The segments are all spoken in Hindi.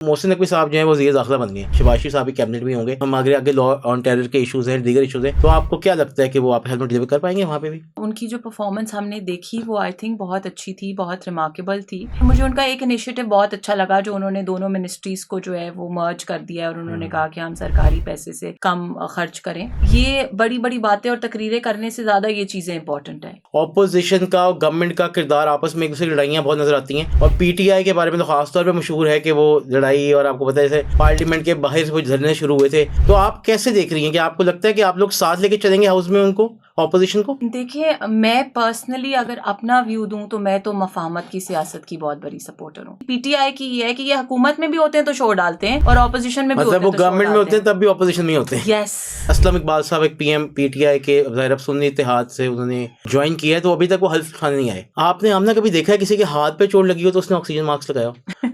मोहसिन नकवी साहब जो है वो वज़ीर दाखिला बन गए, शबाशी साहब भी कैबिनेट में होंगे। हम आगे लॉ ऑन टेरर के इशूज हैं, दीगर इशूज हैं, तो आपको क्या लगता है कि वो आप हेल्प डिलीवर कर पाएंगे वहाँ पे भी? उनकी जो परफॉर्मेंस हमने देखी वो आई थिंक बहुत अच्छी थी, बहुत रिमार्केबल थी। मुझे उनका एक इनिशिएटिव बहुत अच्छा लगा जो उन्होंने दोनों मिनिस्ट्रीज को जो है वो मर्ज कर दिया और उन्होंने कहा कि हम सरकारी पैसे से कम खर्च करें। ये बड़ी बड़ी बातें और तकरीरें करने से ज़्यादा ये चीज़ें इंपॉर्टेंट है। ऑपोजिशन का और गवर्नमेंट का किरदार आपस में एक दूसरे की लड़ाइयाँ बहुत नजर आती हैं, और पीटीआई के बारे में तो खासतौर पर मशहूर है कि वो लड़ाई, और आपको पता है जैसे पार्लियामेंट के बाहर से वो धरने शुरू हुए थे। तो आप कैसे देख रही हैं कि आपको लगता है कि आप लोग साथ लेके चलेंगे हाउस में उनको, ऑपोजिशन को? देखिए, मैं पर्सनली अगर अपना व्यू दूं तो मैं तो मफाहमत की सियासत की बहुत बड़ी सपोर्टर हूँ। पीटीआई की ये है कि ये हुकूमत में भी होते हैं तो शोर डालते हैं और ऑपोजिशन में भी मतलब होते वो हैं तो शोर गवर्नमेंट में होते डालते हैं तब भी ऑपोजिशन में होते हैं। यस। असलम इकबाल साहब एक पीएम पीटीआई के ज़ाहिर सुन्नी इत्तेहाद से उन्होंने ज्वाइन किया है, तो अभी तक वो हल्फ उठाने नहीं आए। आपने आमना कभी देखा है किसी के हाथ पे चोट लगी हो तो उसने ऑक्सीजन मास्क लगाया?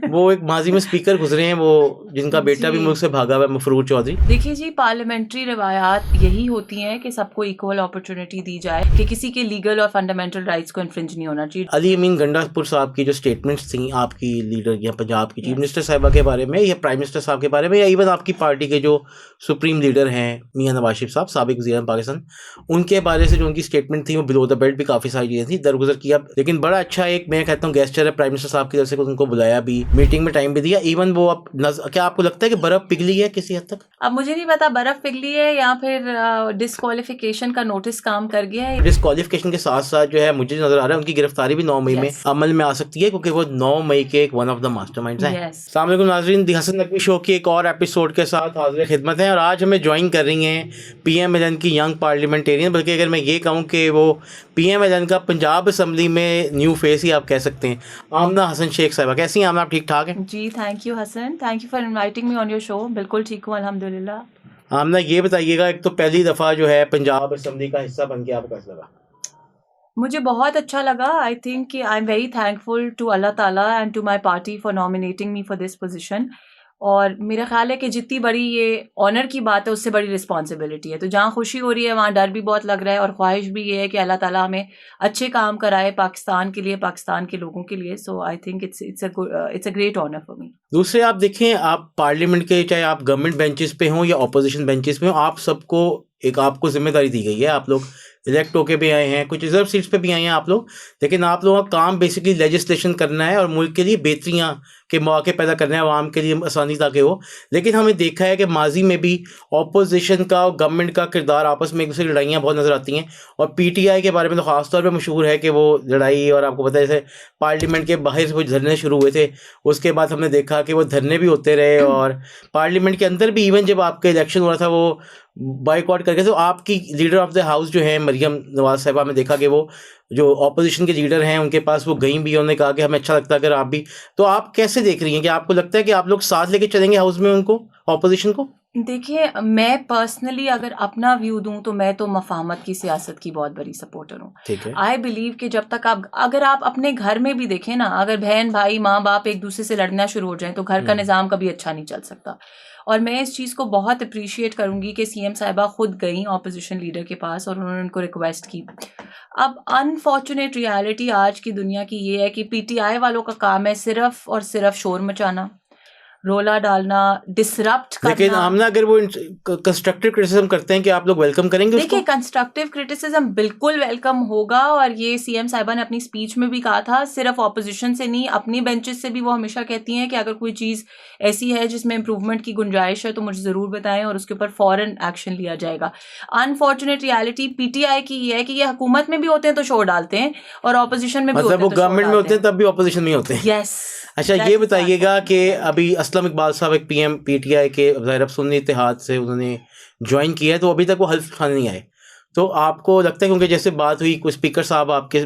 वो एक माजी में स्पीकर गुजरे हैं, वो जिनका बेटा भी मुल्क से भागा हुआ है, मफरूर चौधरी। देखिए जी, पार्लियामेंट्री रिवायात यही होती हैं कि सबको इक्वल अपॉर्चुनिटी दी जाए, कि किसी के लीगल और फंडामेंटल राइट्स को इन्फ्रिंज नहीं होना चाहिए। अली अमीन गंडापुर साहब की जो स्टेटमेंट्स थी आपकी लीडर या पंजाब की चीफ मिनिस्टर साहिबा के बारे में, या प्राइम मिनिस्टर साहब के बारे में, या इवन आपकी पार्टी के जो सुप्रीम लीडर हैं मियां नवाज शरीफ साहब, साबिक वज़ीर पाकिस्तान, उनके बारे से जो उनकी स्टेटमेंट थी वो बिलो द बेल्ट भी काफ़ी सारी चीज़ें थी, दरगुजर किया। लेकिन बड़ा अच्छा एक मैं कहता हूँ गेस्चर है प्राइम मिनिस्टर साहब की तरफ से, उनको बुलाया भी, मीटिंग में टाइम भी दिया। इवन वो अब क्या आपको लगता है कि बर्फ पिघली है किसी हद तक? अब मुझे नहीं पता बर्फ पिघली है या फिर डिस्क्वालिफिकेशन का नोटिस काम कर गया है। डिस्क्वालिफिकेशन के साथ साथ जो है मुझे नजर आ रहा है उनकी गिरफ्तारी भी 9 मई में अमल में आ सकती है, क्योंकि वो 9 मई के एक वन ऑफ द मास्टरमाइंड्स हैं। अस्सलाम वालेकुम नाज़रीन, दी हसन नकवी शो की एक और एपिसोड के साथ हाजिर खिदमत हैं, और आज हमें ज्वाइन कर रही हैं PMLN की यंग पार्लियामेंटेरियन, बल्कि अगर मैं ये कहूँ कि वो PMLN का पंजाब असम्बली में न्यू फेस ही आप कह सकते हैं, आमना हसन शेख साहिबा। कैसी हैं आमना, आप ठीक ठाक हैं? जी, thank you Hasan, thank you for inviting me on your show. बिल्कुल ठीक हूँ अल्हम्दुलिल्लाह। आमना ये बताइएगा, एक तो पहली दफ़ा जो है पंजाब असम्बली का हिस्सा बन के आपको कैसा लगा? मुझे बहुत अच्छा लगा। आई थिंक कि I am very thankful to अल्लाह ताला and to my party for nominating me for this position. और मेरा ख्याल है कि जितनी बड़ी ये ऑनर की बात है उससे बड़ी रिस्पॉन्सिबिलिटी है। तो जहाँ खुशी हो रही है वहाँ डर भी बहुत लग रहा है, और ख्वाहिश भी ये है कि अल्लाह ताला हमें अच्छे काम कराए पाकिस्तान के लिए, पाकिस्तान के लोगों के लिए। So I think it's a great honour for me. दूसरे आप देखें, आप पार्लियामेंट के चाहे आप गवर्नमेंट बेंचेस पे हों या अपोजिशन बेंचेस पे हों, आप सबको एक आपको जिम्मेदारी दी गई है। आप लोग इलेक्ट होके भी आए हैं, कुछ रिजर्व सीट्स पे भी आए हैं आप लोग, लेकिन आप लोगों का काम बेसिकली लेजिस्लेशन करना है और मुल्क के लिए बेहतरियाँ के मौके पैदा करना है, आवाम के लिए आसानी ताकि हो। लेकिन हमें देखा है कि माजी में भी अपोजिशन का और गवर्नमेंट का किरदार आपस में एक दूसरे की लड़ाइयाँ बहुत नज़र आती हैं, और पीटीआई के बारे में तो खासतौर पर मशहूर है कि वो लड़ाई, और आपको पता है जैसे पार्लियामेंट के बाहर से वो धरने शुरू हुए थे, उसके बाद हमने देखा कि वो धरने भी होते रहे, और पार्लियामेंट के अंदर भी इवन जब आपका इलेक्शन हो रहा था वो बाइकआउट करके। तो आपकी लीडर ऑफ द हाउस जो है मरियम नवाज साहिबा, में देखा कि वो जो ऑपोजिशन के लीडर हैं उनके पास वो गई भी, उन्होंने कहा कि हमें अच्छा लगता है अगर आप भी। तो आप कैसे देख रही हैं कि आपको लगता है कि आप लोग साथ लेके चलेंगे हाउस में उनको, ऑपोजिशन को? देखिए, मैं पर्सनली अगर अपना व्यू दूं तो मैं तो मफाहमत की सियासत की बहुत बड़ी सपोर्टर हूँ। ठीक है। आई बिलीव कि जब तक अगर आप अपने घर में भी देखें ना, अगर बहन भाई माँ बाप एक दूसरे से लड़ना शुरू हो जाए तो घर का निज़ाम कभी अच्छा नहीं चल सकता। और मैं इस चीज़ को बहुत अप्रिशिएट करूंगी कि सीएम साहिबा खुद गई ऑपोजिशन लीडर के पास और उन्होंने उनको रिक्वेस्ट की। अब अनफॉर्चुनेट रियलिटी आज की दुनिया की ये है कि पीटीआई वालों का काम है सिर्फ और सिर्फ शोर मचाना, रोला डालना, डिसरप्ट करना। लेकिन आमना अगर वो कंस्ट्रक्टिव क्रिटिसिज्म करते हैं कि आप लोग वेलकम करेंगे उसको? देखिए, कंस्ट्रक्टिव क्रिटिसिज्म बिल्कुल वेलकम होगा, और ये सीएम साहिबा ने अपनी स्पीच में भी कहा था, सिर्फ ऑपोजिशन से नहीं अपनी बेंचेस से भी वो हमेशा कहती हैं कि अगर कोई चीज़ ऐसी है जिसमें इंप्रूवमेंट की गुंजाइश है तो मुझे ज़रूर बताएं और उसके ऊपर फौरन एक्शन लिया जाएगा। अनफॉर्चुनेट रियलिटी पीटीआई की ये है कि ये हुकूमत में भी होते हैं तो शोर डालते हैं और ऑपोजिशन में भी होते हैं मतलब वो गवर्नमेंट में होते हैं तब भी ऑपोजिशन में होते हैं। यस। अच्छा, ये बताइएगा कि अभी असलम इकबाल साहब एक पीएम पीटीआई के ज़ाहिर सुन्नी इत्तेहाद से उन्होंने ज्वाइन किया है, तो अभी तक वो हल्फ उठाने नहीं आए। तो आपको लगता है, क्योंकि जैसे बात हुई कुछ स्पीकर साहब आपके,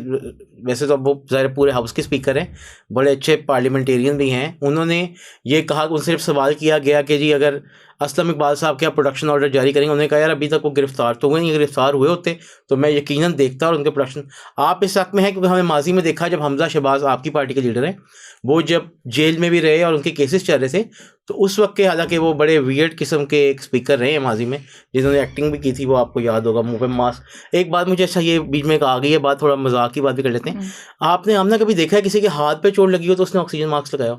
वैसे तो अब वो ज़ाहिर पूरे हाउस के स्पीकर हैं, बड़े अच्छे पार्लियामेंटेरियन भी हैं, उन्होंने ये कहा, उनसे सिर्फ सवाल किया गया कि जी अगर असलम इकबाल साहब क्या प्रोडक्शन ऑर्डर जारी करेंगे, उन्होंने कहा यार अभी तक वो गिरफ्तार तो हुए नहीं, गिरफ्तार हुए होते तो मैं यकीनन देखता और उनके प्रोडक्शन। आप इस हक़ में हैं, क्योंकि हमें माजी में देखा जब हमजा शहबाज आपकी पार्टी के लीडर हैं, वो जब जेल में भी रहे और उनके केसेस चल रहे थे, तो उस वक्त के हालांकि वो बड़े वियर्ड किस्म के एक स्पीकर रहे हैं माजी में, जिन्होंने एक्टिंग भी की थी, वो आपको याद होगा, मुंह पे मास्क। एक बात मुझे, अच्छा ये बीच में आ गई है बात, थोड़ा मजाक की बात भी कर लेते हैं। आपने हमने कभी देखा है किसी के हाथ पे चोट लगी हो तो उसने ऑक्सीजन मास्क लगाया?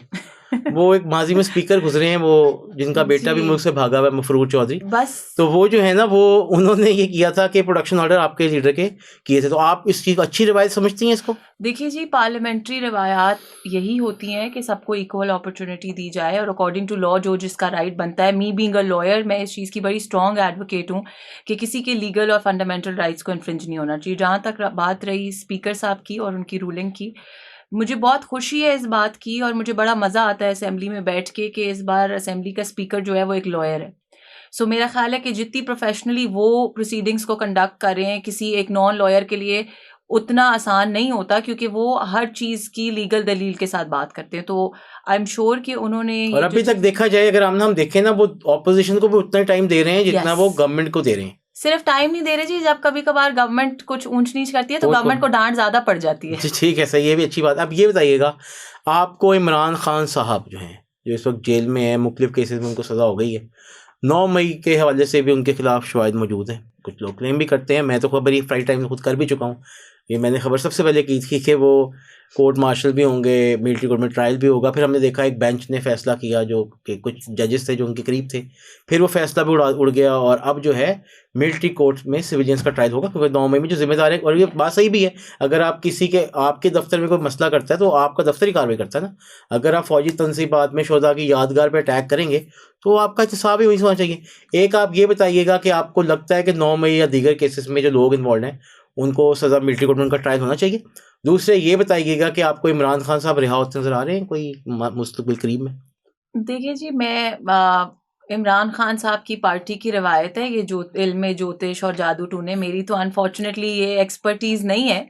वो एक माजी में स्पीकर गुजरे हैं, वो जिनका बेटा भी जी। मुल्क से भागा हुआ है, मफरूर चौधरी। बस तो वो जो है ना, वो उन्होंने ये किया था कि प्रोडक्शन ऑर्डर आपके लीडर के किए थे। तो आप इस चीज़ को अच्छी रिवायत समझती हैं इसको? देखिए जी, पार्लियामेंट्री रिवायात यही होती हैं कि सबको इक्वल अपॉर्चुनिटी दी जाए और अकॉर्डिंग टू लॉ जो जिसका राइट बनता है। मी बीइंग अ लॉयर, मैं इस चीज़ की बड़ी स्ट्रॉन्ग एडवोकेट हूँ कि किसी के लीगल और फंडामेंटल राइट्स को इन्फ्रिंज नहीं होना चाहिए। जहाँ तक बात रही स्पीकर साहब की और उनकी रूलिंग की, मुझे बहुत खुशी है इस बात की और मुझे बड़ा मज़ा आता है असेंबली में बैठ के कि इस बार असेंबली का स्पीकर जो है वो एक लॉयर है। सो मेरा ख्याल है कि जितनी प्रोफेशनली वो प्रोसीडिंग्स को कंडक्ट कर रहे हैं, किसी एक नॉन लॉयर के लिए उतना आसान नहीं होता, क्योंकि वो हर चीज़ की लीगल दलील के साथ बात करते हैं। तो आई एम श्योर कि उन्होंने और अभी तक देखा जाए, अगर हम देखें ना, वो ऑपोजिशन को भी उतना टाइम दे रहे हैं जितना Yes. वो गवर्नमेंट को दे रहे हैं। सिर्फ टाइम नहीं दे रहे जी, जब कभी कभार गवर्नमेंट कुछ ऊंच नीच करती है तो वो गवर्नमेंट को डांट ज़्यादा पड़ जाती है। जी ठीक है, सही, ये भी अच्छी बात। अब ये बताइएगा, आपको इमरान खान साहब जो हैं, जो इस वक्त जेल में हैं, मुख्तलिफ केसेस में उनको सज़ा हो गई है, 9 मई के हवाले से भी उनके खिलाफ शवाहिद मौजूद हैं। कुछ लोग क्लेम भी करते हैं, मैं तो खबर ये प्राइम टाइम में खुद कर भी चुका हूँ। ये मैंने खबर सबसे पहले की थी कि वो कोर्ट मार्शल भी होंगे, मिलिट्री कोर्ट में ट्रायल भी होगा। फिर हमने देखा एक बेंच ने फैसला किया, जो कि कुछ जजेस थे जो उनके करीब थे, फिर वो फैसला भी उड़ गया और अब जो है मिलिट्री कोर्ट में सिविलियंस का ट्रायल होगा, क्योंकि 9 मई में जो जिम्मेदार है। और ये बात सही भी है, अगर आप किसी के आपके दफ्तर में कोई मसला करता है तो आपका दफ्तर ही कार्रवाई करता है ना। अगर आप फौजी तनसीबात में शोधा की यादगार पर अटैक करेंगे तो आपका एहतसाब ही वही होना चाहिए। एक आप ये बताइएगा कि आपको लगता है कि 9 मई या दीगर केसेस में जो लोग इन्वॉल्व हैं उनको सज़ा मिलिट्री कोर्ट में उनका ट्रायल होना चाहिए। दूसरे ये बताइएगा कि आपको इमरान खान साहब रिहा होते नजर आ रहे हैं कोई मुस्तकबिल करीब में? देखिए जी, मैं इमरान खान साहब की पार्टी की रवायत है ये जो इल्म ज्योतिष और जादू टूने, मेरी तो अनफॉर्चुनेटली ये एक्सपर्टीज़ नहीं है,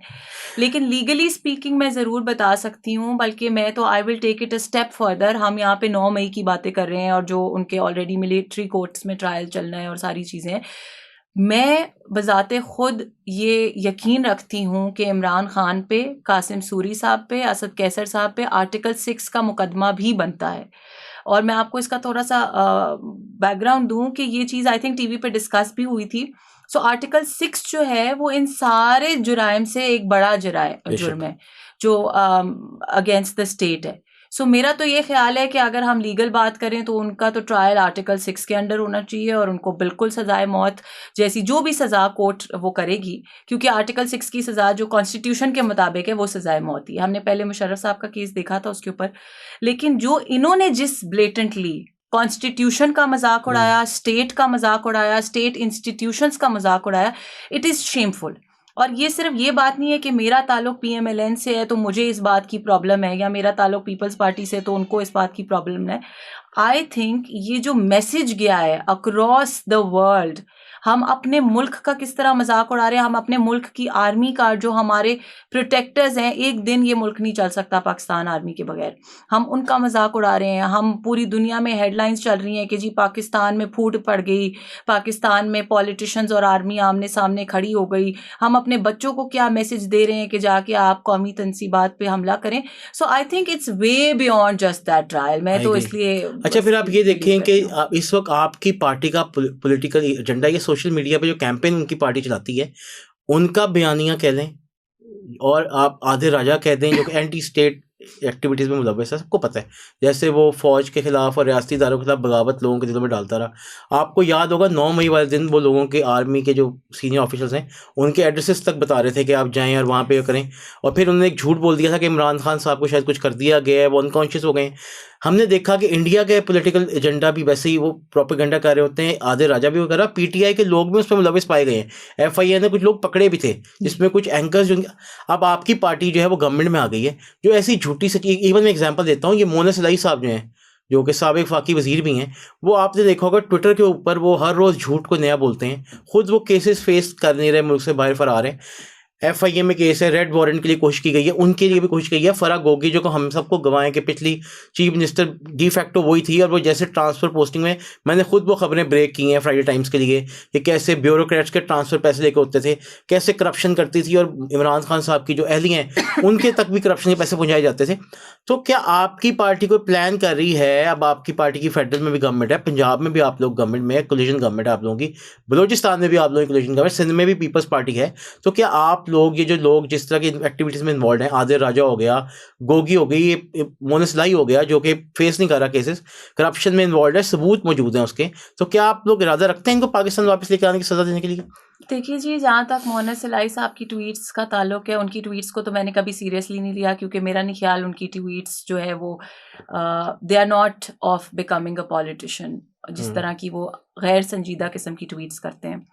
लेकिन लीगली स्पीकिंग मैं ज़रूर बता सकती हूँ। बल्कि मैं तो I will take it a step further. हम यहाँ पे 9 मई की बातें कर रहे हैं और जो उनके ऑलरेडी मिलिट्री कोर्ट्स में ट्रायल चलना है और सारी चीज़ें। मैं बज़ाते खुद ये यकीन रखती हूँ कि इमरान खान पे, कासिम सूरी साहब पे, असद कैसर साहब पे आर्टिकल 6 का मुकदमा भी बनता है। और मैं आपको इसका थोड़ा सा बैकग्राउंड दूं कि ये चीज़ आई थिंक टीवी पे डिस्कस भी हुई थी। सो आर्टिकल 6 जो है वो इन सारे जुराइम से एक बड़ा जुर्म है जो अगेंस्ट द स्टेट है। सो मेरा तो ये ख्याल है कि अगर हम लीगल बात करें तो उनका तो ट्रायल आर्टिकल 6 के अंडर होना चाहिए और उनको बिल्कुल सजाए मौत जैसी जो भी सज़ा कोर्ट वो करेगी, क्योंकि आर्टिकल 6 की सज़ा जो कॉन्स्टिट्यूशन के मुताबिक है वो सजाए मौत ही। हमने पहले मुशर्रफ साहब का केस देखा था उसके ऊपर, लेकिन जो इन्होंने जिस ब्लेटेंटली कॉन्स्टिट्यूशन का मजाक उड़ाया, स्टेट का मजाक उड़ाया, स्टेट इंस्टीट्यूशंस का मजाक उड़ाया, इट इज़ शेमफुल। और ये सिर्फ ये बात नहीं है कि मेरा ताल्लुक PMLN से है तो मुझे इस बात की प्रॉब्लम है, या मेरा ताल्लुक पीपल्स पार्टी से तो उनको इस बात की प्रॉब्लम है। आई थिंक ये जो मैसेज गया है अक्रॉस द वर्ल्ड, हम अपने मुल्क का किस तरह मजाक उड़ा रहे हैं, हम अपने मुल्क की आर्मी का जो हमारे प्रोटेक्टर्स हैं, एक दिन ये मुल्क नहीं चल सकता पाकिस्तान आर्मी के बगैर, हम उनका मजाक उड़ा रहे हैं। हम पूरी दुनिया में हेडलाइंस चल रही हैं कि जी पाकिस्तान में फूट पड़ गई, पाकिस्तान में पॉलिटिशियंस और आर्मी आमने सामने खड़ी हो गई। हम अपने बच्चों को क्या मैसेज दे रहे हैं कि जाके आप कौमी तनसीबात पे हमला करें। So I think it's way beyond just that trial. मैं तो इसलिए अच्छा, फिर आप ये देखें कि इस वक्त आपकी पार्टी का पॉलिटिकल एजेंडा, ये सोशल मीडिया पे जो कैंपेन उनकी पार्टी चलाती है उनका बयानिया कह लें और आप आधे राजा कह दें जो कि एंटी स्टेट एक्टिविटीज़ में मुलव्वस है, सबको पता है। जैसे वो फ़ौज के ख़िलाफ़ और रियासती इदारों के खिलाफ बगावत लोगों के दिलों में डालता रहा। आपको याद होगा 9 मई वाले दिन वो लोगों के आर्मी के जो सीनियर ऑफिसर्स हैं उनके एड्रेसेस तक बता रहे थे कि आप जाएं और वहाँ पे करें, और फिर उन्होंने एक झूठ बोल दिया था कि इमरान खान साहब को शायद कुछ कर दिया गया है, वो अनकॉन्शियस हो गए। हमने देखा कि इंडिया के पॉलिटिकल एजेंडा भी वैसे ही वो प्रोपेगेंडा कर रहे होते हैं, आधे राजा भी वो कर रहा। PTI के लोग भी उसमें मुलव्वस पाए गए हैं, FIA ने कुछ लोग पकड़े भी थे जिसमें कुछ एंकर्स जो। अब आपकी पार्टी जो है वो गवर्नमेंट में आ गई है, जो ऐसी झूठी सच्ची, इवन मैं एग्जांपल देता हूँ, ये मोना सलाई साहब जो हैं, जो कि साबिक वफाकी वजीर भी हैं, वो आपने देखा होगा ट्विटर के ऊपर वो हर रोज़ झूठ को नया बोलते हैं। खुद वो केसेस फेस कर नहीं रहे, मुल्क से बाहर फरार हैं। FIA में केस है, रेड वारंट के लिए कोशिश की गई है, उनके लिए भी कोशिश की है। फराह गोगी जो को हम सबको गवाएं कि पिछली चीफ मिनिस्टर डी फैक्टो वही थी, और वो जैसे ट्रांसफ़र पोस्टिंग में, मैंने खुद वो खबरें ब्रेक की हैं फ्राइडे टाइम्स के लिए कि कैसे ब्यूरोक्रेट्स के ट्रांसफ़र पैसे लेके होते थे, कैसे करप्शन करती थी, और इमरान खान साहब की जो अहलियाँ हैं उनके तक भी करप्शन के पैसे पहुँचाए जाते थे। तो क्या आपकी पार्टी कोई प्लान कर रही है? अब आपकी पार्टी की फेडरल में भी गवर्नमेंट है, पंजाब में भी आप लोग गवर्नमेंट में है, कोलिशन गवर्नमेंट है आप लोगों की, बलोचिस्तान में भी आप लोगों की कोलिशन गवर्नमेंट, सिंध में भी पीपल्स पार्टी है। तो क्या आप लोग, ये जो लोग जिस तरह की एक्टिविटीज़ में इन्वॉल्व हैं, आदिल राजा हो गया, गोगी हो गई, ये मोनिस लाई हो गया, जो कि फेस नहीं कर रहा केसेस, करप्शन में इन्वॉल्व है, सबूत मौजूद हैं उसके, तो क्या आप लोग इरादा रखते हैं इनको पाकिस्तान वापस लेके आने की, सज़ा देने के लिए? देखिए जी, जहाँ तक मोहम्मद सिलाई साहब की ट्वीट्स का ताल्लुक है, उनकी ट्वीट्स को तो मैंने कभी सीरियसली नहीं लिया, क्योंकि मेरा नहीं ख्याल उनकी ट्वीट्स जो है वो they are not of becoming a politician, जिस तरह की वो गैर संजीदा किस्म की ट्वीट्स करते हैं।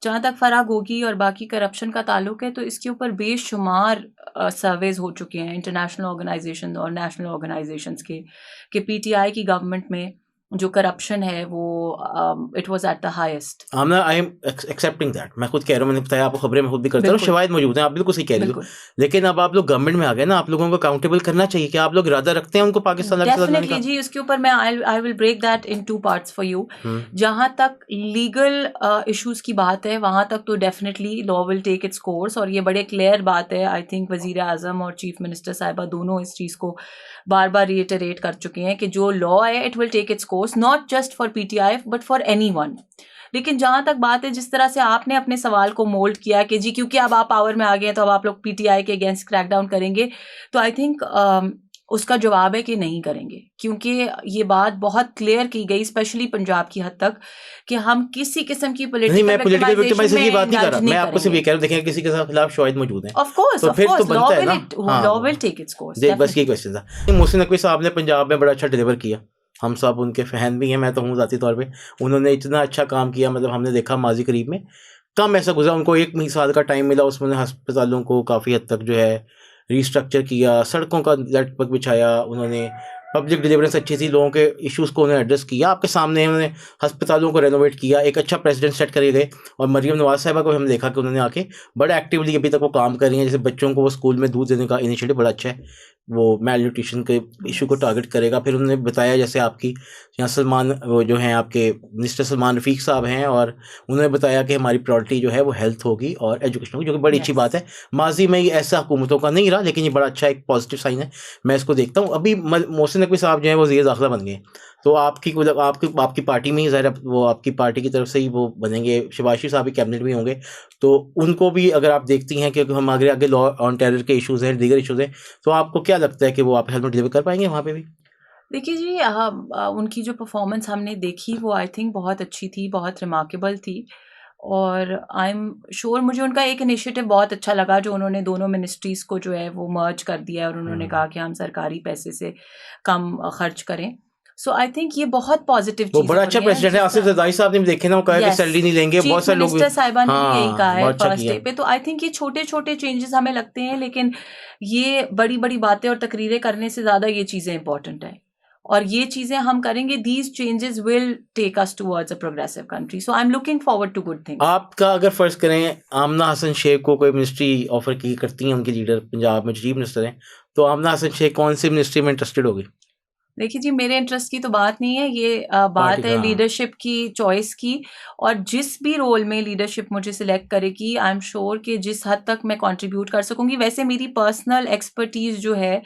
जहाँ तक फराह गोगी और बाकी करप्शन का ताल्लुक है, तो इसके ऊपर बेशुमार सर्वेज हो चुके हैं इंटरनेशनल ऑर्गेनाइजेशन और नेशनल ऑर्गेनाइजेशंस के, कि पीटीआई की गवर्नमेंट में जो करप्शन है वो it was at the highest. I am accepting that, मैं खुद कह रहा हूँ, मैंने बताया आपको, खबरें मैं खुद भी करता हूँ, बिल्कुल शवाहिद मौजूद हैं, आप बिल्कुल सही कह रही हो। बिल्कुल लेकिन अब आप लोग गवर्नमेंट में आ गए ना, आप लोगों को अकाउंटेबल करना चाहिए कि आप लोग इरादा रखते हैं उनको पाकिस्तान लाने का? डेफिनेटली जी, उसके ऊपर मैं I will break that in 2 parts for you. जहाँ तक लीगल इश्यूज की बात है, वहाँ तक तो definitely law will take its course, और ये बड़े क्लियर बात है। आई थिंक वजीर आजम और चीफ मिनिस्टर साहिबा दोनों इस चीज़ को बार बार रिएटरेट कर चुके हैं कि जो लॉ है it will take its course, not just for PTI but for anyone. लेकिन जहाँ तक बात है, जिस तरह से आपने अपने सवाल को मोल्ड किया कि जी क्योंकि अब आप पावर में आ गए हैं तो अब आप लोग पीटीआई के अगेंस्ट क्रैकडाउन करेंगे, तो आई थिंक उसका जवाब है कि नहीं करेंगे, क्योंकि ये बात बहुत क्लियर की गई, स्पेशली पंजाब की हद तक, कि हम किसी किस्म की नहीं, मैं पॉलिटिकल विक्टिमाइजेशन की बात नहीं कर रहा, मैं आपको सिर्फ ये कह रहा हूँ, देखिए किसी के खिलाफ शवाहिद मौजूद हैं, ऑफ कोर्स तो फिर तो बनता है ना, law will take its course. बस ये क्वेश्चन था। मोहसिन नकवी साहब ने पंजाब में बड़ा अच्छा डिलीवर किया, हम सब उनके फैन भी हैं, मैं तो हूँ ज़ाती तौर पे, उन्होंने इतना अच्छा काम किया, मतलब हमने देखा माजी करीब में कम ऐसा गुजरा, उनको 1 साल का टाइम मिला, उसमें अस्पतालों को काफ़ी हद तक जो है रिस्ट्रक्चर किया, सड़कों का नेटवर्क बिछाया, उन्होंने पब्लिक डिलीवरेंस अच्छी थी, लोगों के इश्यूज़ को उन्होंने एड्रेस किया, आपके सामने उन्होंने अस्पतालों को रेनोवेट किया, एक अच्छा प्रेसिडेंट सेट कर गए। और मरीम नवाज साहिबा को हमने देखा कि उन्होंने आके बड़ा एक्टिवली अभी तक वो काम कर रही हैं, जैसे बच्चों को वो स्कूल में दूध देने का इनिशिएटिव बड़ा अच्छा है, वो मेल न्यूट्रिशन के इशू को टारगेट करेगा। फिर उन्होंने बताया, जैसे आपकी यहाँ सलमान वो जो हैं आपके मिनिस्टर सलमान रफ़ीक साहब हैं, और उन्होंने बताया कि हमारी प्रायोरिटी जो है वो हेल्थ होगी और एजुकेशन होगी, जो कि बड़ी अच्छी बात है। माजी में ये ऐसा हुकूमतों का नहीं रहा, लेकिन ये बड़ा अच्छा एक पॉजिटिव साइन है, मैं इसको देखता हूँ। अभी मोहसिन नकवी साहब जो है वो वज़ीर दाखिला बन गए, तो आपकी पार्टी में ही ज़ाहिर वो आपकी पार्टी की तरफ से ही वो बनेंगे, शहबाज शरीफ साहब भी कैबिनेट में होंगे, तो उनको भी अगर आप देखती हैं कि हम आगे लॉ ऑन टेरर के इशूज़ हैं, दीगर इशूज़ हैं, तो आपको क्या लगता है कि वो आप हेल्प डिलीवर कर पाएंगे वहाँ पे भी? देखिए जी, उनकी जो परफॉर्मेंस हमने देखी वो आई थिंक बहुत अच्छी थी, बहुत रिमार्केबल थी, और आई एम श्योर मुझे उनका एक इनिशिएटिव बहुत अच्छा लगा, जो उन्होंने दोनों मिनिस्ट्रीज़ को जो है वो मर्ज कर दिया, और उन्होंने कहा कि हम सरकारी पैसे से कम खर्च करें। सो आई थिंक ये बहुत पॉजिटिव चीज़ है। वो बड़ा अच्छा प्रेसिडेंट है, आसिफ ज़रदारी साहब ने भी देखे ना, वो कहा कि सैलरी नहीं लेंगे, बहुत सारे लोग, मिनिस्टर साहिबा ने भी यही कहा है बहुत अच्छा फर्स्ट डे पे। तो आई थिंक ये छोटे छोटे चेंजेस हमें लगते हैं, लेकिन ये बड़ी बड़ी बातें और तकरीरें करने से ज़्यादा ये चीज़ें इंपॉर्टेंट है, और ये चीज़ें हम करेंगे, these changes will take us towards a progressive country. So I am looking forward to good things. आपका अगर फ़र्ज़ करें आमना हसन शेख को कोई मिनिस्ट्री ऑफर की करती हैं उनकी लीडर, पंजाब में चीफ मिनिस्टर हैं, तो आमना हसन शेख कौन सी मिनिस्ट्री में इंटरेस्टेड होगी? देखिए जी, मेरे इंटरेस्ट की तो बात नहीं है, ये बात है लीडरशिप की, चॉइस की, और जिस भी रोल में लीडरशिप मुझे सिलेक्ट करेगी, आई एम श्योर कि जिस हद तक मैं कंट्रीब्यूट कर सकूंगी। वैसे मेरी पर्सनल एक्सपर्टीज जो है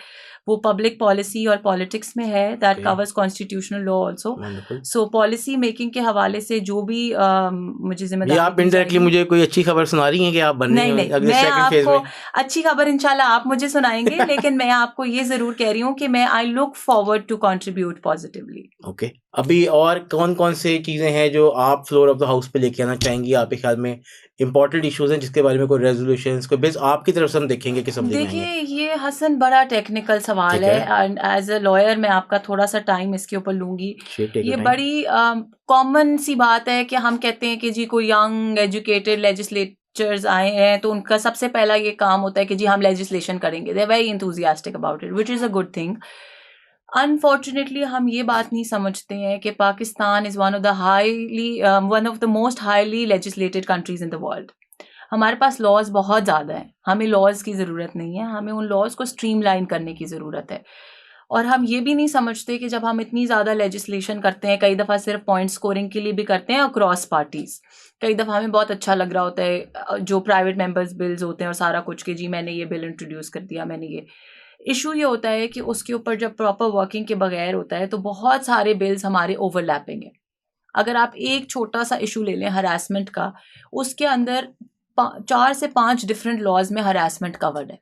वो पब्लिक पॉलिसी और पॉलिटिक्स में है, that covers constitutional law also. So policy making के हवाले से जो भी मुझे जिम्मेदारी, आप इनडायरेक्टली मुझे कोई अच्छी खबर सुना रही हैं कि आप बनने नहीं, मैं आपको अच्छी खबर इंशाल्लाह आप मुझे सुनाएंगे, लेकिन मैं आपको ये जरूर कह रही हूँ कि मैं I look forward to contribute positively. Okay, अभी और कौन कौन से चीज़ें हैं जो आप फ्लोर ऑफ द हाउस पे लेके आना चाहेंगी, आपके ख्याल में इंपॉर्टेंट इश्यूज हैं जिसके बारे में कोई रेजोल्यूशंस, कोई बेस आपकी तरफ से हम देखेंगे कि सब देखिए ये हसन बड़ा टेक्निकल सवाल है, एंड एज अ लॉयर मैं आपका थोड़ा सा टाइम इसके ऊपर लूंगी। ये बड़ी कॉमन सी बात है कि हम कहते हैं कि जी कोई यंग एजुकेटेड लेजिस्लेटर्स आए हैं तो उनका सबसे पहला ये काम होता है कि जी हम लेजिस्लेशन करेंगे, they are very enthusiastic about it, which is a good thing. Unfortunately हम ये बात नहीं समझते हैं कि Pakistan is one of the most highly legislated countries in the world. हमारे पास लॉज बहुत ज़्यादा हैं, हमें लॉज की ज़रूरत नहीं है, हमें उन लॉज को स्ट्रीमलाइन करने की ज़रूरत है। और हम ये भी नहीं समझते कि जब हम इतनी ज़्यादा लेजिस्लेशन करते हैं, कई दफ़ा सिर्फ पॉइंट स्कोरिंग के लिए भी करते हैं अक्रॉस पार्टीज़, कई दफ़ा हमें बहुत अच्छा लग रहा होता है जो प्राइवेट मेंबर्स बिल्स होते हैं और सारा कुछ कि जी मैंने ये बिल इंट्रोड्यूस कर दिया, मैंने ये। इशू ये होता है कि उसके ऊपर जब प्रॉपर वर्किंग के बगैर होता है तो बहुत सारे बिल्स हमारे ओवरलैपिंग हैं। अगर आप एक छोटा सा इशू ले लें हरासमेंट का, उसके अंदर 4 से 5 डिफरेंट लॉज में हरासमेंट कवर्ड है।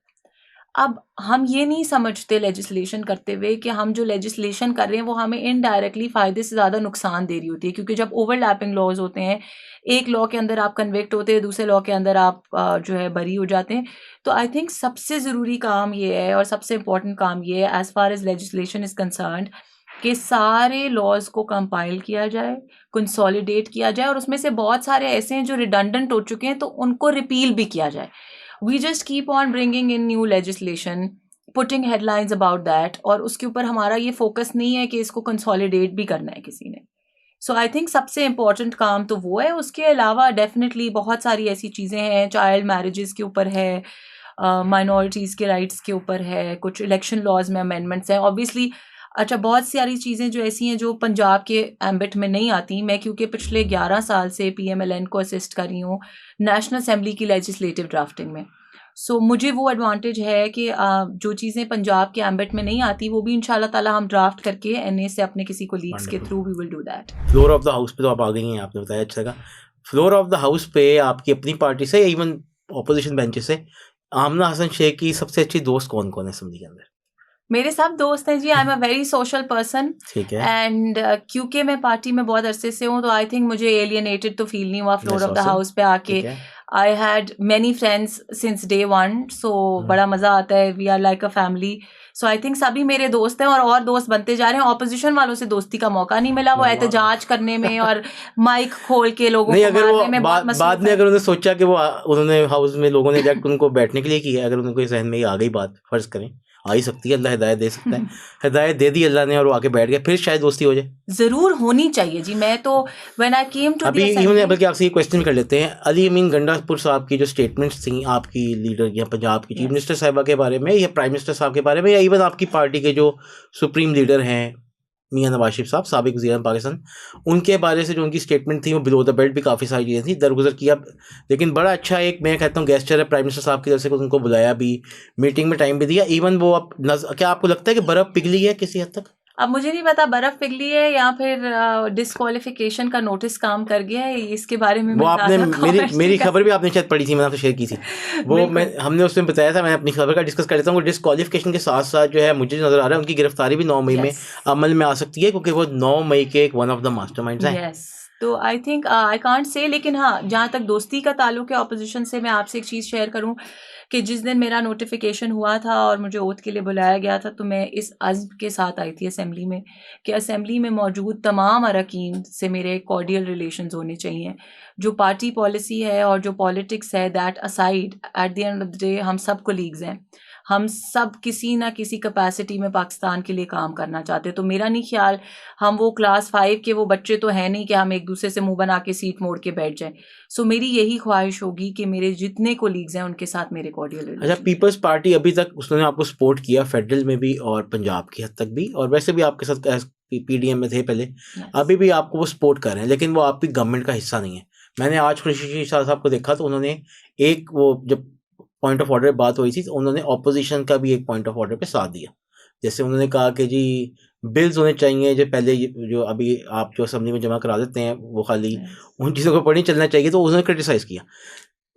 अब हम ये नहीं समझते लेजिस्लेशन करते हुए कि हम जो लेजिस्लेशन कर रहे हैं वो हमें इनडायरेक्टली फ़ायदे से ज़्यादा नुकसान दे रही होती है, क्योंकि जब ओवरलैपिंग लॉज होते हैं, एक लॉ के अंदर आप कन्विक्ट होते हैं, दूसरे लॉ के अंदर आप जो है बरी हो जाते हैं। तो आई थिंक सबसे ज़रूरी काम ये है और सबसे इम्पॉर्टेंट काम ये है as far as legislation is concerned कि सारे लॉज को कंपाइल किया जाए, कंसोलिडेट किया जाए, और उसमें से बहुत सारे ऐसे हैं जो रिडंडेंट हो चुके हैं तो उनको रिपील भी किया जाए। We just keep on bringing in new legislation, putting headlines about that, और उसके ऊपर हमारा ये फोकस नहीं है कि इसको कंसोलिडेट भी करना है किसी ने। सो आई थिंक सबसे इम्पॉर्टेंट काम तो वो है। उसके अलावा डेफिनेटली बहुत सारी ऐसी चीज़ें हैं, चाइल्ड मैरिजेस के ऊपर है, माइनॉरिटीज़ के राइट्स के ऊपर है, कुछ इलेक्शन लॉज में अमेंडमेंट्स हैं ऑब्वियसली। अच्छा, बहुत सारी चीज़ें जो ऐसी हैं जो पंजाब के एम्बिट में नहीं आती। मैं क्योंकि पिछले 11 साल से PMLN को असिस्ट कर रही हूँ नेशनल असेंबली की लेजिस्लेटिव ड्राफ्टिंग में, सो मुझे वो एडवांटेज है कि जो चीज़ें पंजाब के एम्बिट में नहीं आती वो भी इंशाल्लाह ताला हम ड्राफ्ट करके NA से अपने किसी कोलीग्स के through we will do that. Floor of the house पे तो आप आ गई हैं, आपने बताया अच्छा लगा। फ्लोर ऑफ द हाउस पे आपकी अपनी पार्टी से, इवन ऑपोजिशन बेंचेस से, आमना हसन शेख की सबसे अच्छी दोस्त कौन कौन है असेंबली के अंदर? मेरे सब दोस्त हैं जी। I am a very social person, ठीक है, एंड क्योंकि मैं पार्टी में बहुत अरसे से हूँ तो आई थिंक मुझे एलियनेटेड तो फील नहीं हुआ floor That's of the awesome. House पे आके। ठीक है, I had many friends since day one, so बड़ा मज़ा आता है। We are like a family, so I think सभी मेरे दोस्त हैं और दोस्त बनते जा रहे हैं। ऑपोजिशन वालों से दोस्ती का मौका नहीं मिला, वो एहतजाज करने में और माइक खोल के लोगों नहीं को अगर वो मारने में बहुत बाद मसरूफ में है। अगर उन्होंने सोचा कि वो उन्होंने हाउस में लोगों ने इलेक्ट उनको बैठने के लिए किया, अगर उनको जहन में ये आ गई बात, फर्ज करें आ ही सकती है, अल्लाह हिदायत दे सकता है, हिदायत दे दी अल्लाह ने और वो आके बैठ गए, फिर शायद दोस्ती हो जाए। ज़रूर होनी चाहिए जी। मैं तो when I came to the अभी असेंबली, इन्होंने, बल्कि आपसे ये क्वेश्चन भी कर लेते हैं, अली अमीन गंडापुर साहब की जो स्टेटमेंट्स थी आपकी लीडर या पंजाब की चीफ मिनिस्टर साहिबा के बारे में या प्राइम मिनिस्टर साहब के बारे में, या इवन आपकी पार्टी के जो सुप्रीम लीडर हैं मियां नवाज शरीफ साहब, साबिक वज़ीर पाकिस्तान, उनके बारे से जो उनकी स्टेटमेंट थी वो बिलो द बेल्ट भी काफ़ी सारी चीज़ें थी, दरगुजर किया। लेकिन बड़ा अच्छा एक मैं कहता हूँ गेस्चर है प्राइम मिनिस्टर साहब की तरफ से, उनको बुलाया भी, मीटिंग में टाइम भी दिया। इवन वो अब क्या आपको लगता है कि बर्फ़ पिघली है किसी हद तक? अब मुझे नहीं पता बर्फ पिघली है या फिर डिस्क्वालिफिकेशन का नोटिस काम कर गया है, इसके बारे में वो मैं आपने ज़्यादा comments मेरी नहीं कर खबर भी आपने शायद पढ़ी थी, मैंने आपसे शेयर की थी वो, बिल्कुल। मैं हमने उसमें बताया था, मैं अपनी खबर का डिस्कस कर लेता हूँ। डिस्क्वालिफिकेशन के साथ साथ जो है मुझे नज़र आ रहा है उनकी गिरफ्तारी भी 9 मई में Yes. अमल में आ सकती है, क्योंकि वो 9 मई के एक वन ऑफ द मास्टरमाइंड्स हैं। यस, तो I think I can't say, लेकिन हाँ, जहाँ तक दोस्ती का ताल्लुक है ऑपोजिशन से, मैं आपसे एक चीज़ शेयर करूँ कि जिस दिन मेरा नोटिफिकेशन हुआ था और मुझे ओथ के लिए बुलाया गया था, तो मैं इस अज़्म के साथ आई थी असेंबली में कि असेंबली में मौजूद तमाम अरकान से मेरे कॉर्डियल रिलेशंस होने चाहिए। जो पार्टी पॉलिसी है और जो पॉलिटिक्स है, that aside, at the end of the day हम सब कोलीग्स हैं, हम सब किसी ना किसी कैपेसिटी में पाकिस्तान के लिए काम करना चाहते हैं। तो मेरा नहीं ख्याल हम वो क्लास 5 के वो बच्चे तो हैं नहीं कि हम एक दूसरे से मुंह बना के सीट मोड़ के बैठ जाएं। सो मेरी यही ख्वाहिश होगी कि मेरे जितने कोलीग्स हैं उनके साथ मेरे कॉर्डियल अच्छा, रिलेशन। पीपल्स पार्टी अभी तक उसने आपको सपोर्ट किया फेडरल में भी और पंजाब की हद तक भी, और वैसे भी आपके साथ PDM में थे पहले, अभी भी आपको वो सपोर्ट कर रहे हैं, लेकिन वो आपकी गवर्नमेंट का हिस्सा नहीं है। मैंने आज खुर्शीद शाह साहब को देखा तो उन्होंने एक, वो जब पॉइंट ऑफ ऑर्डर बात हुई थी तो उन्होंने ऑपोजिशन का भी एक पॉइंट ऑफ ऑर्डर पे साथ दिया। जैसे उन्होंने कहा कि जी बिल्स होने चाहिए जो पहले जो अभी आप जो असेंबली में जमा करा देते हैं वो खाली उन चीज़ों को पढ़ नहीं चलना चाहिए, तो उन्होंने क्रिटिसाइज़ किया।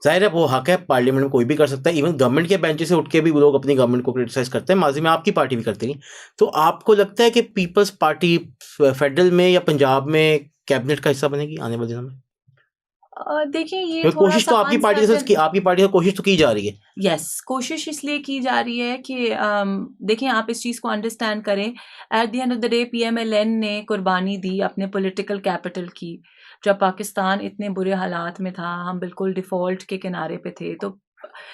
जाहिर है वो हक है, पार्लियामेंट में कोई भी कर सकता है, इवन गवर्नमेंट के बेंच से उठ के भी लोग अपनी गवर्नमेंट को क्रिटिसाइज करते हैं, माजी में आपकी पार्टी भी करती है। तो आपको लगता है कि पीपल्स पार्टी फेडरल में या पंजाब में कैबिनेट का हिस्सा बनेगी आने वाले दिनों में? देखिए, ये कोशिश तो आपकी पार्टी से कोशिश तो की जा रही है। यस, कोशिश इसलिए की जा रही है कि देखिए, आप इस चीज़ को अंडरस्टैंड करें, at the end of the day PMLN ने कुर्बानी दी अपने पॉलिटिकल कैपिटल की। जब पाकिस्तान इतने बुरे हालात में था, हम बिल्कुल डिफ़ॉल्ट के किनारे पे थे, तो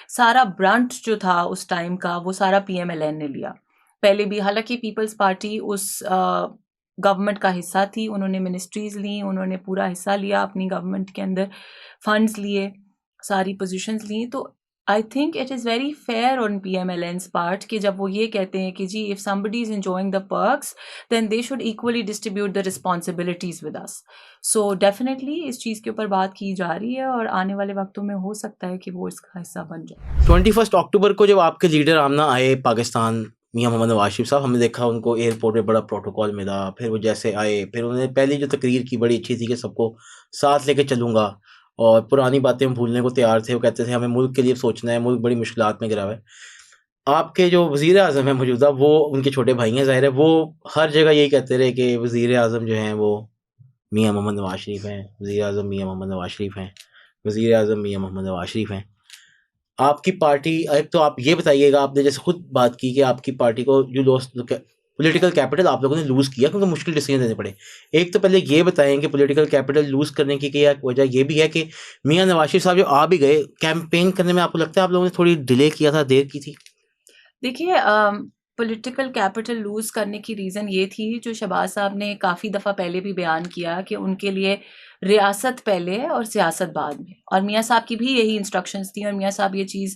सारा ब्रंट जो था उस टाइम का वो सारा PMLN ने लिया। पहले भी हालांकि पीपल्स पार्टी उस गवर्नमेंट का हिस्सा थी, उन्होंने मिनिस्ट्रीज़ ली, उन्होंने पूरा हिस्सा लिया अपनी गवर्नमेंट के अंदर, फंड्स लिए, सारी पोजीशंस ली। तो I think it is very fair on PMLN's part कि जब वो ये कहते हैं कि जी if somebody is enjoying the perks then they should equally distribute the responsibilities with us. So definitely इस चीज़ के ऊपर बात की जा रही है और आने वाले वक्तों में हो सकता है कि वो इसका हिस्सा बन जाए। 21 अक्टूबर को जब आपके लीडर आमना आए पाकिस्तान, मियां मोहम्मद नवाज शरीफ साहब, हमने देखा उनको एयरपोर्ट पे बड़ा प्रोटोकॉल मिला, फिर वो जैसे आए, फिर उन्होंने पहली जो तकरीर की बड़ी अच्छी थी कि सबको साथ लेके चलूँगा, और पुरानी बातें हम भूलने को तैयार थे। वो कहते थे हमें मुल्क के लिए सोचना है, मुल्क बड़ी मुश्किलात में गिरा हुआ है। आपके जो वज़ीर आज़म है मौजूदा, वो उनके छोटे भाई हैं ज़ाहिर है, वो हर जगह यही कहते रहे कि वज़ीर आज़म जो हैं वो मियाँ मोहम्मद नवाज शरीफ हैं, वज़ीर आज़म मियाँ मोहम्मद नवाज शरीफ हैं, वज़ीर आज़म मियाँ मोहम्मद नवाज शरीफ हैं। आपकी पार्टी, एक तो आप ये बताइएगा, आपने जैसे खुद बात की कि आपकी पार्टी को जो पॉलिटिकल कैपिटल आप लोगों ने लूज़ किया क्योंकि मुश्किल डिसीजन लेने पड़े। एक तो पहले ये बताएं कि पॉलिटिकल कैपिटल लूज़ करने की क्या वजह ये भी है कि मियाँ नवाज शरीफ साहब जो आ भी गए, कैंपेन करने में आपको लगता है आप लोगों ने थोड़ी डिले किया था, देर की थी? देखिए, पॉलिटिकल कैपिटल लूज़ करने की रीज़न ये थी, जो शहबाज साहब ने काफ़ी दफ़ा पहले भी बयान किया कि उनके लिए रियासत पहले है और सियासत बाद में, और मियाँ साहब की भी यही इंस्ट्रक्शंस थी, और मियाँ साहब ये चीज़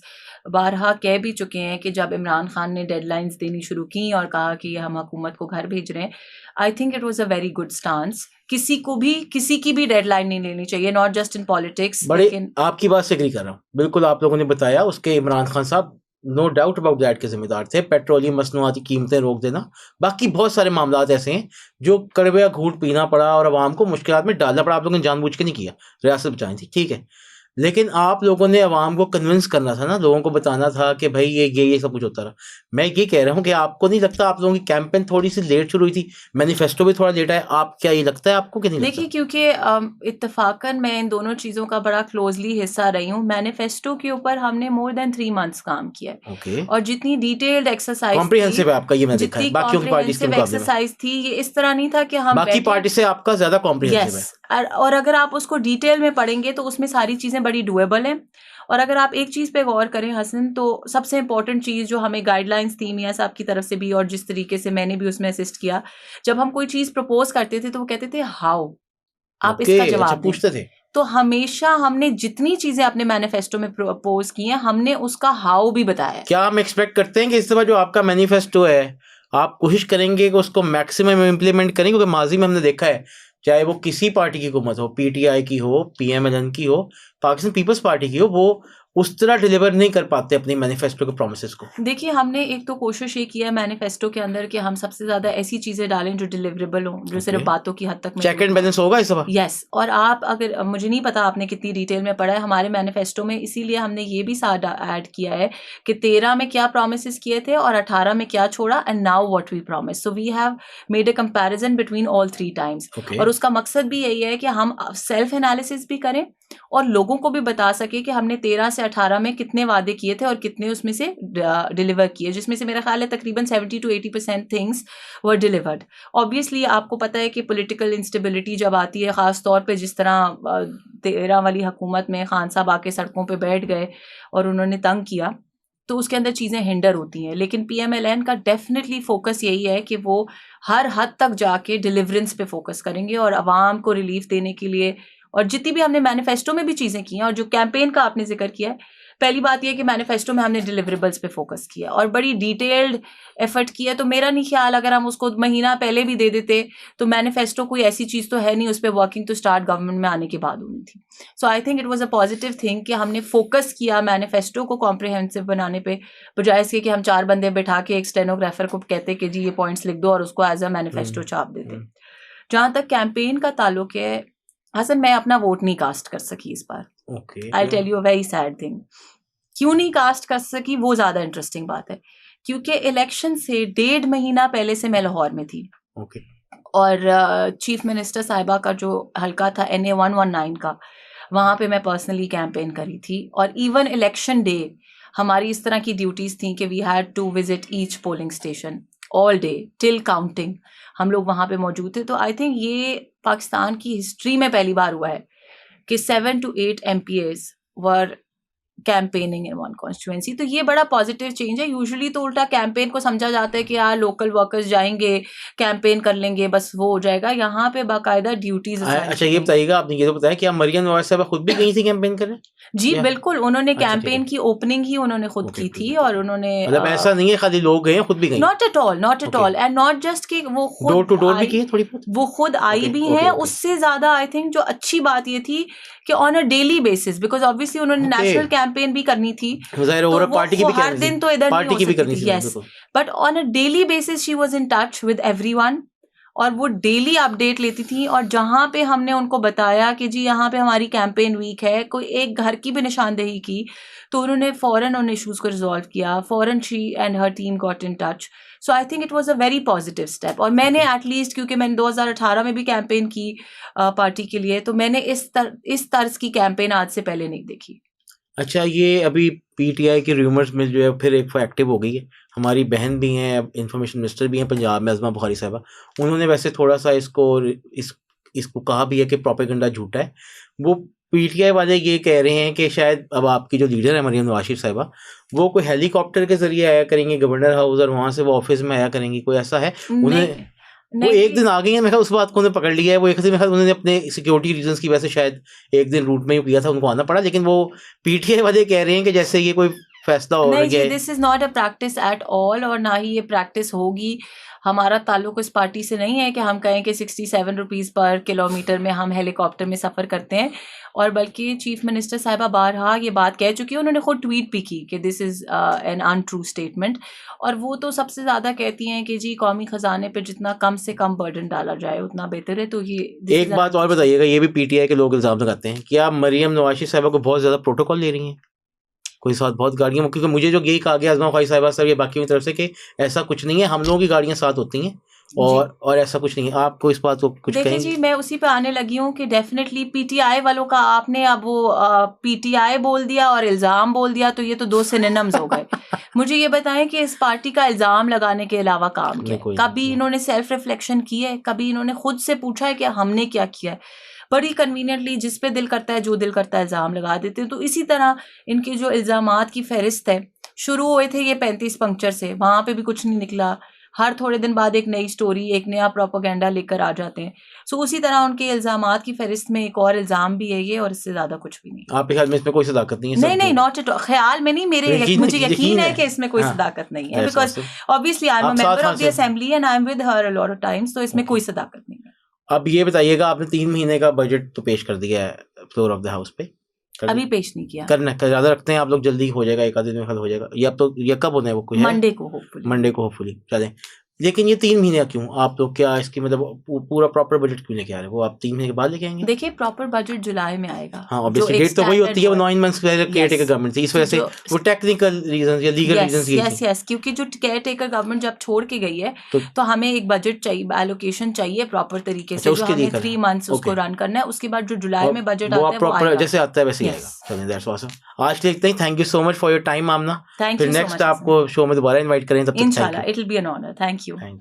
बारहा कह भी चुके हैं कि जब इमरान खान ने डेडलाइंस देनी शुरू की और कहा कि हम हुकूमत को घर भेज रहे हैं, आई think it was a very good stance. किसी की भी डेडलाइन नहीं लेनी चाहिए, नॉट जस्ट इन पॉलिटिक्स। बड़े आपकी बात से एग्री कर रहा हूँ, बिल्कुल। आप लोगों ने बताया उसके इमरान खान साहब नो डाउट अबाउट दैट के जिम्मेदार थे। पेट्रोलियम मसनूआती कीमतें रोक देना, बाकी बहुत सारे मामला ऐसे हैं जो कड़वा घूंट पीना पड़ा और आवाम को मुश्किलात में डालना पड़ा। आप लोगों ने जानबूझ के नहीं किया, रियासत बचानी थी, ठीक है, लेकिन आप लोगों ने अवाम को कन्विंस करना था ना, लोगों को बताना था कि भाई ये सब कुछ होता रहा। मैं ये कह रहा हूँ कि आपको नहीं लगता आप लोगों की कैंपेन थोड़ी सी लेट शुरू हुई थी, मैनिफेस्टो भी थोड़ा लेट है, आप क्या ये लगता है आपको कि नहीं लगता? देखिए, क्योंकि इत्तफाकन मैं इन दोनों चीज़ों का बड़ा क्लोजली हिस्सा रही हूँ। मैनिफेस्टो के ऊपर हमने मोर देन 3 मंथ्स काम किया है, ओके, और जितनी डिटेल्ड एक्सरसाइज कॉम्प्रिहेंसिव है आपका, ये मैं देखा है जितनी बाकियों की पार्टीज के कॉम्प्रिहेंसिव मुकाबले में। एक्सरसाइज थी, ये इस तरह नहीं था कि हम बाकी बैठे पार्टी से आपका ज्यादा कॉम्प्रिहेंसिव है। यस, और अगर आप उसको डिटेल में पढ़ेंगे तो उसमें सारी चीज़ें बड़ी डुएबल हैं। और अगर आप एक चीज़ पे गौर करें हसन, तो सबसे इंपॉर्टेंट चीज़ जो हमें गाइडलाइंस थी मियाँ साहब की तरफ से भी, और जिस तरीके से मैंने भी उसमें असिस्ट किया, जब हम कोई चीज़ प्रपोज करते थे तो वो कहते थे हाउ, आप इसका ओके, अच्छा, जवाब दें। पूछते थे। तो हमेशा हमने जितनी चीज़ें अपने मैनिफेस्टो में प्रपोज की हैं, हमने उसका हाउ भी बताया है। क्या हम एक्सपेक्ट करते हैं कि इस दफा जो आपका मैनिफेस्टो है, आप कोशिश करेंगे कि उसको मैक्सिमम इम्प्लीमेंट करें? क्योंकि माजी में हमने देखा है, चाहे वो किसी पार्टी की हुकूमत हो, पीटीआई की हो, पीएमएलएन की हो, पाकिस्तान पीपल्स पार्टी की हो, वो उस तरह डिलीवर नहीं कर पाते अपनी मैनिफेस्टो के प्रोमिसेस को। देखिए, हमने एक तो कोशिश ये किया मैनिफेस्टो के अंदर कि हम सबसे ज्यादा ऐसी चीजें डालें जो डिलीवरेबल हों, जो सिर्फ बातों की हद तक चेक एंड बैलेंस होगा इस दफा? यस। और आप, अगर मुझे नहीं पता आपने कितनी डिटेल में पढ़ा है हमारे मैनिफेस्टो में, इसीलिए हमने ये भी साथ ऐड किया है कि 13 में क्या प्रोमिस किए थे और 18 में क्या छोड़ा, and now what we promise. So we have made a comparison between all 3 times. और उसका मकसद भी यही है कि हम सेल्फ एनालिसिस भी करें और लोगों को भी बता सके कि हमने 13 से 18 में कितने वादे किए थे और कितने उसमें से डिलीवर किए, जिसमें से मेरा ख्याल है तकरीबन 70 to 80% things were delivered. Obviously आपको पता है कि पॉलिटिकल इंस्टेबिलिटी जब आती है, ख़ास तौर पे जिस तरह 13 वाली हुकूमत में खान साहब आके सड़कों पे बैठ गए और उन्होंने तंग किया, तो उसके अंदर चीज़ें हिंडर होती हैं। लेकिन पीएमएलएन का डेफिनेटली फोकस यही है कि वो हर हद तक जाके डिलीवरेंस पे फोकस करेंगे और आवाम को रिलीफ देने के लिए, और जितनी भी हमने मैनिफेस्टो में भी चीज़ें की हैं और जो कैंपेन का आपने जिक्र किया है, पहली बात यह कि मैनिफेस्टो में हमने डिलीवरेबल्स पे फोकस किया और बड़ी डिटेल्ड एफर्ट किया। तो मेरा नहीं ख्याल अगर हम उसको महीना पहले भी दे देते तो मैनिफेस्टो कोई ऐसी चीज़ तो है नहीं, उस पर वर्किंग तो स्टार्ट गवर्नमेंट में आने के बाद होनी थी। So I think it was a positive thing कि हमने फोकस किया मैनिफेस्टो को कॉम्प्रिहेंसिव बनाने पे, बजाय इसके कि हम 4 बंदे बैठा के एक स्टेनोग्राफर को कहते कि जी ये पॉइंट्स लिख दो और उसको एज अ मैनिफेस्टो छाप देते। जहाँ तक कैंपेन का ताल्लुक है हसन, मैं अपना वोट नहीं कास्ट कर सकी इस बार। I tell you a very sad thing. क्यों नहीं कास्ट कर सकी वो ज़्यादा इंटरेस्टिंग बात है, क्योंकि इलेक्शन से 1.5 महीना पहले से मैं लाहौर में थी। और चीफ मिनिस्टर साहिबा का जो हल्का था NA 119 का, वहाँ पे मैं पर्सनली कैंपेन करी थी। और इवन इलेक्शन डे हमारी इस तरह की ड्यूटीज़ थी कि we had to visit each polling station all day till counting, हम लोग वहाँ पे मौजूद थे। तो आई थिंक ये पाकिस्तान की हिस्ट्री में पहली बार हुआ है कि 7 to 8 MPs were campaigning in one constituency. तो ये बड़ा पॉजिटिव चेंज है। यूजुअली तो उल्टा कैंपेन को समझा जाता है कि यार लोकल वर्कर्स जाएंगे कैंपेन कर लेंगे बस वो हो जाएगा, यहाँ पे बाकायदा ड्यूटीज। अच्छा ये बताइएगा, आपने ये तो बताया कि आप मरियम नवाज साहब खुद भी गई थी कैंपेन करने? जी बिल्कुल, उन्होंने कैंपेन की ओपनिंग ही उन्होंने खुद की थी और उन्होंने मतलब ऐसा नहीं है खाली लोग गए, खुद भी गए? Not at all and not just कि वो खुद डोर टू डोर भी की थोड़ी बहुत, वो खुद आई भी हैं। उससे ज्यादा आई थिंक जो अच्छी बात ये थी कि on a daily basis, because obviously उन्होंने नेशनल कैंपेन भी करनी थी, तो पार्टी की भी हर दिन तो इधर पार्टी की भी करनी थी, yes, but on a daily basis she was in touch with everyone और वो डेली अपडेट लेती थी, और जहाँ पे हमने उनको बताया कि जी यहाँ पे हमारी कैंपेन वीक है, कोई एक घर की भी निशानदेही की, तो उन्होंने फ़ौरन उन इश्यूज़ को रिजॉल्व किया, फ़ौरन she and her team got in touch. So I think it was a very positive step. और मैंने एटलीस्ट, क्योंकि मैंने 2018 में भी कैंपेन की पार्टी के लिए, तो मैंने इस तर्ज की कैंपेन आज से पहले नहीं देखी. अच्छा, ये अभी पीटीआई की रूमर्स में जो है फिर एक एक्टिव हो गई है. हमारी बहन भी हैं, इंफॉर्मेशन मिनिस्टर भी हैं पंजाब में, अज़मा बुखारी साहबा. उन्होंने वैसे थोड़ा सा इसको कहा भी है कि प्रोपेगेंडा झूठा है. वो पीटीआई वाले ये कह रहे हैं कि शायद अब आपकी जो लीडर है मरियम नवाज साहिबा, वो कोई हेलीकॉप्टर के जरिए आया करेंगी गवर्नर हाउस, और वहाँ से वो ऑफिस में आया करेंगी, कोई ऐसा है? उन्हें वो एक दिन आ गई है, मैं उस बात को उन्होंने पकड़ लिया है. वो एक दिन उन्होंने अपने सिक्योरिटी रीजंस की वजह से शायद एक दिन रूट में ही किया था, उनको आना पड़ा. लेकिन वो पीटीआई वाले कह रहे हैं कि जैसे ये कोई फैसला हो नहीं गया. जी, this is not a practice at all, और ना ही ये प्रैक्टिस होगी. हमारा ताल्लुक इस पार्टी से नहीं है कि हम कहें कि 67 रुपीज़ पर किलोमीटर में हम हेलीकॉप्टर में सफ़र करते हैं. और बल्कि चीफ मिनिस्टर साहिबा बारहा ये बात कह चुकी है, उन्होंने खुद ट्वीट भी की कि this is an untrue statement. और वो तो सबसे ज़्यादा कहती हैं कि जी कौमी ख़जाने पे जितना कम से कम बर्डन डाला जाए उतना बेहतर है. तो ये एक बात और बताइएगा, ये भी पीटीआई के लोग इल्ज़ाम लगाते हैं कि आप मरियम नवाज साहिबा को बहुत ज़्यादा प्रोटोकॉल ले रही हैं, कोई साथ बहुत गाड़ियाँ. क्योंकि मुझे जो यही कहा गया अज़मा बुखारी साहिबा सर, ये बाकी की तरफ से कि ऐसा कुछ नहीं है, हम लोगों की गाड़ियाँ साथ होती हैं और ऐसा कुछ नहीं है. आपको इस बात को कुछ देखिए कहेंगे? जी, मैं उसी पे आने लगी हूँ कि डेफिनेटली पीटीआई वालों का आपने अब वो पीटीआई बोल दिया और इल्ज़ाम बोल दिया, तो ये तो दो सिनोनिम्स हो गए. मुझे ये बताएं कि इस पार्टी का इल्ज़ाम लगाने के अलावा काम क्या है? कभी इन्होंने सेल्फ रिफ्लेक्शन की है? कभी इन्होंने खुद से पूछा है कि हमने क्या किया है? बड़ी कन्वीनियंटली जिस पे दिल करता है, जो दिल करता है, इल्ज़ाम लगा देते हैं. तो इसी तरह इनके जो इल्ज़ामात की फहरिस्त है, शुरू हुए थे ये 35 पंक्चर से, वहाँ पे भी कुछ नहीं निकला. हर थोड़े दिन बाद एक नई स्टोरी, एक नया प्रोपेगेंडा लेकर आ जाते हैं. सो उसी तरह उनके इल्ज़ामात की फहरिस्त में एक और इल्ज़ाम भी है ये, और इससे ज़्यादा कुछ भी नहीं. आपके ख्याल में इसमें कोई सदाकत नहीं है? नहीं, नॉट एट ऑल. ख्याल में नहीं, मुझे यकीन है कि इसमें कोई सदाकत नहीं है. Because obviously I am a member of the assembly and I am with her a lot of times, तो इसमें कोई सदाकत नहीं है. अब ये बताइएगा, आपने 3 महीने का बजट तो पेश कर दिया है फ्लोर ऑफ द हाउस पे, अभी पेश नहीं किया. करना ज़्यादा रखते हैं आप लोग? जल्दी हो जाएगा, एक आध दिन में खत्म हो जाएगा, या अब तो ये कब होना है? वो कोई मंडे को होपफुली चलें. लेकिन ये 3 महीने क्यों? आप लोग क्या इसकी मतलब पूरा प्रॉपर बजट क्यों लेके आ रहे हैं? वो आप 3 महीने के बाद लेके आएंगे? देखिए, प्रॉपर बजट जुलाई में आएगा. हाँ, ऑब्वियसली डेट तो वही होती है, वो 9 मंथ्स केयर टेकर गवर्नमेंट थी, इस वजह से वो टेक्निकल रीजंस या लीगल रीजंस यस, क्योंकि जो केयर टेकर गवर्नमेंट जब छोड़ के गई है, तो हमें एक बजट चाहिए, एलोकेशन चाहिए प्रॉपर तरीके से, जो हमें 3 मंथ्स उसको रन करना है. उसके बाद जो जुलाई में बजट आता है वो आएगा, जैसे आता है वैसे ही आएगा. चलें, दैट्स ऑसम. आज के लिए इतना ही. Thank you so much for your time Amna. Thank you. Next आपको शो में दोबारा इनवाइट करें, तब तक इंशाल्लाह it will be an honour. Thank you.